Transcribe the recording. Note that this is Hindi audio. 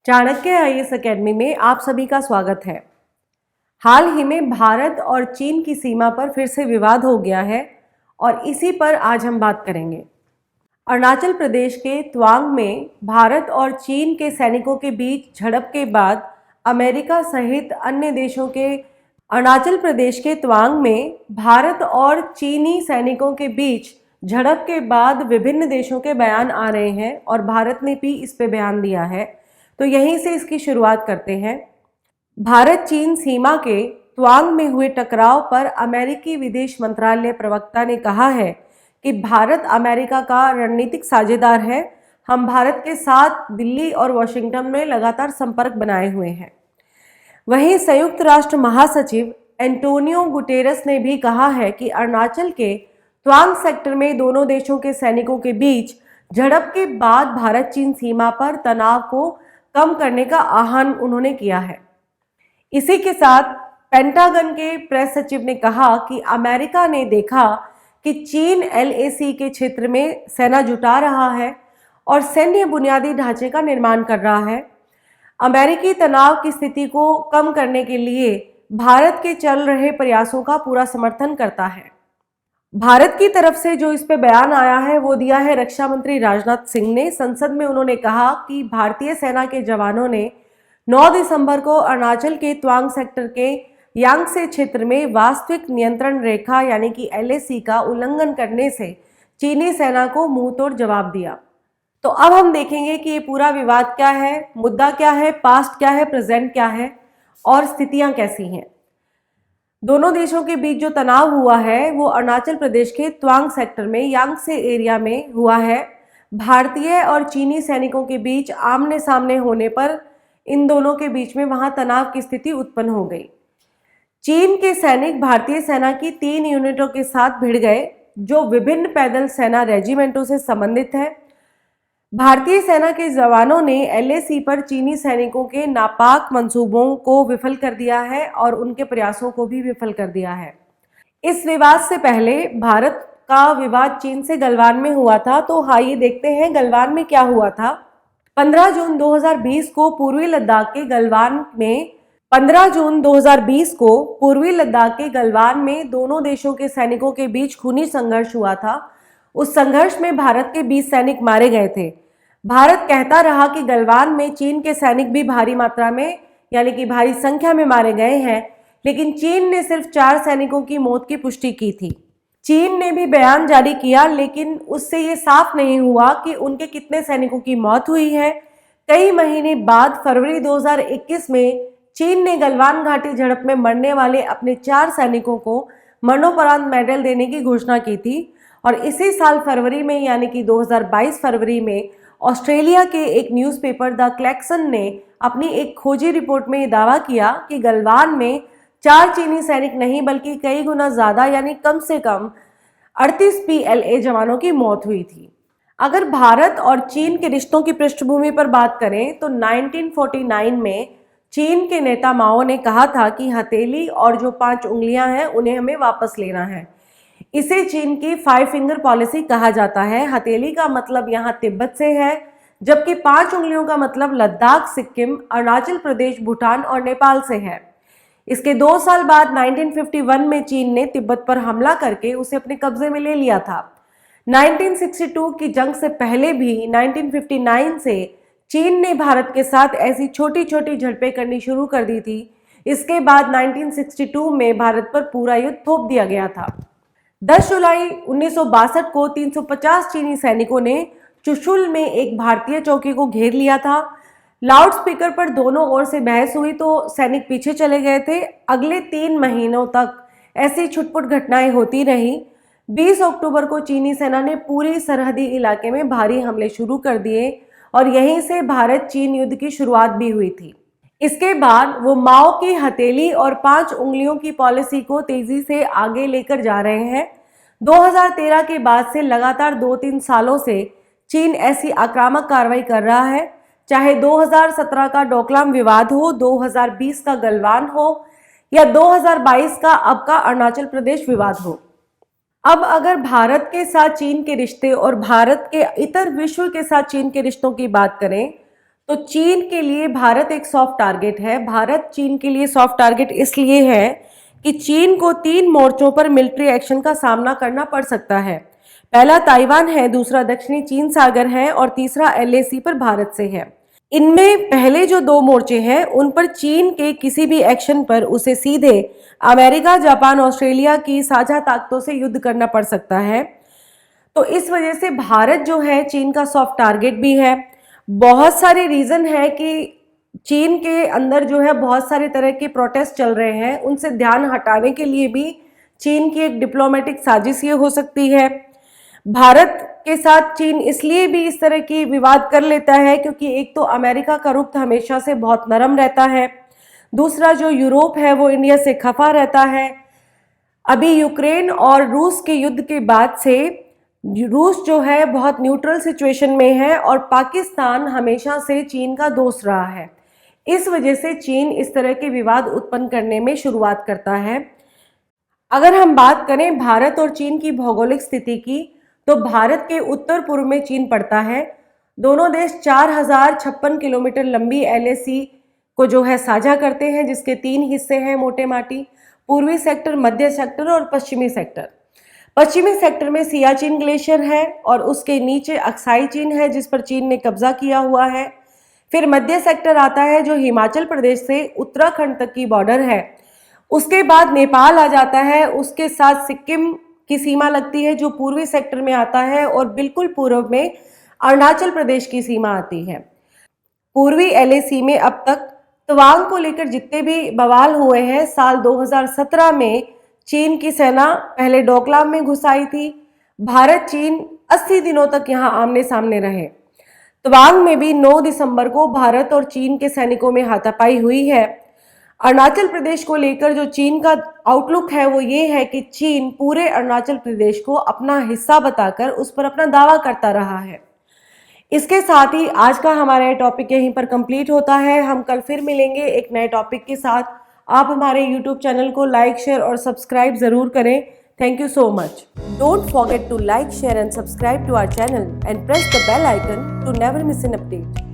चाणक्य आईएएस अकेडमी में आप सभी का स्वागत है। हाल ही में भारत और चीन की सीमा पर फिर से विवाद हो गया है और इसी पर आज हम बात करेंगे। अरुणाचल प्रदेश के तवांग में भारत और चीन के सैनिकों के बीच झड़प के बाद अमेरिका सहित अन्य देशों के अरुणाचल प्रदेश के तवांग में भारत और चीनी सैनिकों के बीच झड़प के बाद विभिन्न देशों के बयान आ रहे हैं और भारत ने भी इस पे बयान दिया है। तो यहीं से इसकी शुरुआत करते हैं। भारत चीन सीमा के तवांग में हुए टकराव पर अमेरिकी विदेश मंत्रालय प्रवक्ता ने कहा है कि भारत अमेरिका का रणनीतिक साझेदार है। हम भारत के साथ दिल्ली और वॉशिंगटन में लगातार संपर्क बनाए हुए हैं। वहीं संयुक्त राष्ट्र महासचिव एंटोनियो गुटेरस ने भी कहा है कि अरुणाचल के तवांग सेक्टर में दोनों देशों के सैनिकों के बीच झड़प के बाद भारत चीन सीमा पर तनाव को कम करने का आह्वान उन्होंने किया है। इसी के साथ पेंटागन के प्रेस सचिव ने कहा कि अमेरिका ने देखा कि चीन एलएसी के क्षेत्र में सेना जुटा रहा है और सैन्य बुनियादी ढांचे का निर्माण कर रहा है। अमेरिकी तनाव की स्थिति को कम करने के लिए भारत के चल रहे प्रयासों का पूरा समर्थन करता है। भारत की तरफ से जो इस पे बयान आया है वो दिया है रक्षा मंत्री राजनाथ सिंह ने। संसद में उन्होंने कहा कि भारतीय सेना के जवानों ने 9 दिसंबर को अरुणाचल के तवांग सेक्टर के यांगसे क्षेत्र में वास्तविक नियंत्रण रेखा यानी कि एलएसी का उल्लंघन करने से चीनी सेना को मुंहतोड़ जवाब दिया। तो अब हम देखेंगे कि ये पूरा विवाद क्या है, मुद्दा क्या है, पास्ट क्या है, प्रेजेंट क्या है और स्थितियां कैसी हैं। दोनों देशों के बीच जो तनाव हुआ है वो अरुणाचल प्रदेश के तवांग सेक्टर में यांगसे एरिया में हुआ है। भारतीय और चीनी सैनिकों के बीच आमने सामने होने पर इन दोनों के बीच में वहां तनाव की स्थिति उत्पन्न हो गई। चीन के सैनिक भारतीय सेना की 3 यूनिटों के साथ भिड़ गए जो विभिन्न पैदल सेना रेजिमेंटों से संबंधित है। भारतीय सेना के जवानों ने एलएसी पर चीनी सैनिकों के नापाक मंसूबों को विफल कर दिया है और उनके प्रयासों को भी विफल कर दिया है। इस विवाद से पहले भारत का विवाद चीन से गलवान में हुआ था। तो आइए देखते हैं गलवान में क्या हुआ था। 15 जून 2020 को पूर्वी लद्दाख के गलवान में दोनों देशों के सैनिकों के बीच खूनी संघर्ष हुआ था। उस संघर्ष में भारत के 20 सैनिक मारे गए थे। भारत कहता रहा कि गलवान में चीन के सैनिक भी भारी मात्रा में यानी कि भारी संख्या में मारे गए हैं, लेकिन चीन ने सिर्फ 4 सैनिकों की मौत की पुष्टि की थी। चीन ने भी बयान जारी किया, लेकिन उससे ये साफ नहीं हुआ कि उनके कितने सैनिकों की मौत हुई है। कई महीने बाद फरवरी 2021 में चीन ने गलवान घाटी झड़प में मरने वाले अपने 4 सैनिकों को मरणोपरांत मेडल देने की घोषणा की थी। और इसी साल फरवरी में यानी कि 2022 फरवरी में ऑस्ट्रेलिया के एक न्यूज़पेपर द क्लैक्सन ने अपनी एक खोजी रिपोर्ट में दावा किया कि गलवान में 4 चीनी सैनिक नहीं बल्कि कई गुना ज्यादा यानी कम से कम 38 PLA जवानों की मौत हुई थी। अगर भारत और चीन के रिश्तों की पृष्ठभूमि पर बात करें तो 1949 में चीन के नेता माओ ने कहा था कि हथेली और जो 5 उंगलियां हैं उन्हें हमें वापस लेना है। इसे चीन की 5 फिंगर पॉलिसी कहा जाता है। हथेली का मतलब यहाँ तिब्बत से है, जबकि 5 उंगलियों का मतलब लद्दाख, सिक्किम, अरुणाचल प्रदेश, भूटान और नेपाल से है। इसके 2 साल बाद 1951 में चीन ने तिब्बत पर हमला करके उसे अपने कब्जे में ले लिया था। 1962 की जंग से पहले भी 1959 से चीन ने भारत के साथ ऐसी छोटी छोटी झड़पें करनी शुरू कर दी थी। इसके बाद 1962 में भारत पर पूरा युद्ध थोप दिया गया था। 10 जुलाई 1962 को 350 चीनी सैनिकों ने चुशुल में एक भारतीय चौकी को घेर लिया था। लाउडस्पीकर पर दोनों ओर से बहस हुई तो सैनिक पीछे चले गए थे। अगले 3 महीनों तक ऐसी छुटपुट घटनाएं होती रही। 20 अक्टूबर को चीनी सेना ने पूरी सरहदी इलाके में भारी हमले शुरू कर दिए और यहीं से भारत चीन युद्ध की शुरुआत भी हुई थी। इसके बाद वो माओ की हथेली और 5 उंगलियों की पॉलिसी को तेजी से आगे लेकर जा रहे हैं। 2013 के बाद से लगातार 2-3 सालों से चीन ऐसी आक्रामक कार्रवाई कर रहा है, चाहे 2017 का डोकलाम विवाद हो, 2020 का गलवान हो या 2022 का अब का अरुणाचल प्रदेश विवाद हो। अब अगर भारत के साथ चीन के रिश्ते और भारत के इतर विश्व के साथ चीन के रिश्तों की बात करें तो चीन के लिए भारत एक सॉफ्ट टारगेट है। भारत चीन के लिए सॉफ्ट टारगेट इसलिए है कि चीन को 3 मोर्चों पर मिलिट्री एक्शन का सामना करना पड़ सकता है। पहला ताइवान है, दूसरा दक्षिणी चीन सागर है और तीसरा LAC पर भारत से है। इनमें पहले जो 2 मोर्चे हैं उन पर चीन के किसी भी एक्शन पर उसे सीधे अमेरिका, जापान, ऑस्ट्रेलिया की साझा ताकतों से युद्ध करना पड़ सकता है। तो इस वजह से भारत जो है चीन का सॉफ्ट टारगेट भी है। बहुत सारे रीजन है कि चीन के अंदर जो है बहुत सारे तरह के प्रोटेस्ट चल रहे हैं, उनसे ध्यान हटाने के लिए भी चीन की एक डिप्लोमेटिक साजिश ये हो सकती है। भारत के साथ चीन इसलिए भी इस तरह की विवाद कर लेता है क्योंकि एक तो अमेरिका का रुख हमेशा से बहुत नरम रहता है, दूसरा जो यूरोप है वो इंडिया से खफा रहता है। अभी यूक्रेन और रूस के युद्ध के बाद से रूस जो है बहुत न्यूट्रल सिचुएशन में है और पाकिस्तान हमेशा से चीन का दोस्त रहा है। इस वजह से चीन इस तरह के विवाद उत्पन्न करने में शुरुआत करता है। अगर हम बात करें भारत और चीन की भौगोलिक स्थिति की तो भारत के उत्तर पूर्व में चीन पड़ता है। दोनों देश 4056 किलोमीटर लंबी LAC को जो है साझा करते हैं, जिसके 3 हिस्से हैं मोटे माटी, पूर्वी सेक्टर, मध्य सेक्टर और पश्चिमी सेक्टर। पश्चिमी सेक्टर में सियाचिन ग्लेशियर है और उसके नीचे अक्साई चीन है जिस पर चीन ने कब्जा किया हुआ है। फिर मध्य सेक्टर आता है जो हिमाचल प्रदेश से उत्तराखंड तक की बॉर्डर है। उसके बाद नेपाल आ जाता है, उसके साथ सिक्किम की सीमा लगती है जो पूर्वी सेक्टर में आता है और बिल्कुल पूर्व में अरुणाचल प्रदेश की सीमा आती है। पूर्वी LAC में अब तक तवांग को लेकर जितने भी बवाल हुए हैं, साल 2017 में चीन की सेना पहले डोकलाम में घुस आई थी। भारत चीन 80 दिनों तक यहाँ आमने सामने रहे। तवांग में भी 9 दिसंबर को भारत और चीन के सैनिकों में हाथापाई हुई है। अरुणाचल प्रदेश को लेकर जो चीन का आउटलुक है वो ये है कि चीन पूरे अरुणाचल प्रदेश को अपना हिस्सा बताकर उस पर अपना दावा करता रहा है। इसके साथ ही आज का हमारा ये टॉपिक यहीं पर कंप्लीट होता है। हम कल फिर मिलेंगे एक नए टॉपिक के साथ। आप हमारे YouTube चैनल को लाइक, शेयर और सब्सक्राइब जरूर करें। Thank you so much. Don't forget to like, share and subscribe to our channel and press the bell icon to never miss an update.